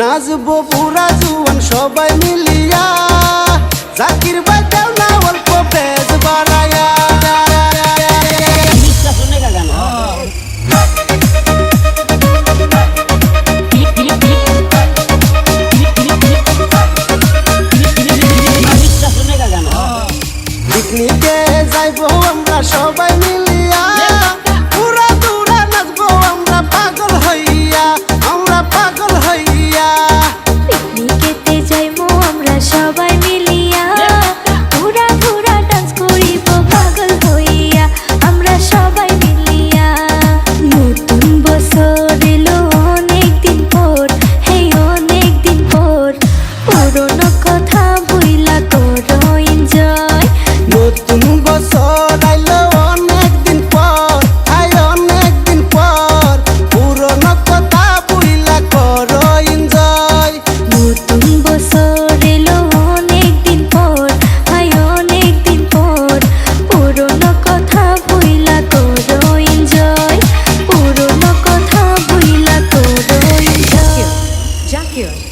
নাচবো পুরা জুয়ান সবাই মিলিয়া, জাকির ভাই দেও না অল্প বেজ বাড়ায়া। পিকনিকে যাইবো আমরা সবাই মিলিয়া, পুরা দূরা নাচবো আমরা পাগল হইয়া, আমরা পাগল হইয়া। পিকনিকেতে যাইবো আমরা সবাই মিলিয়া, পুরা পুরা ডান্স করিব পাগল হইয়া, আমরা সবাই মিলিয়া। নতুন বছর এলো অনেক দিন পর, হে অনেক দিন পর, পুরনো কথা ভুইলা করো এনজয়। নতুন বছর আইলো অনেক দিন পর, আই অনেক দিন পর, পুরনো কথা ভুইলা করো এনজয়। নতুন বছর এলো অনেক দিন পর, হাই অনেক দিন পর, পুরনো কথা ভুইলা করো এনজয়, পুরনো কথা ভুইলা করো এনজয়। Jaguar.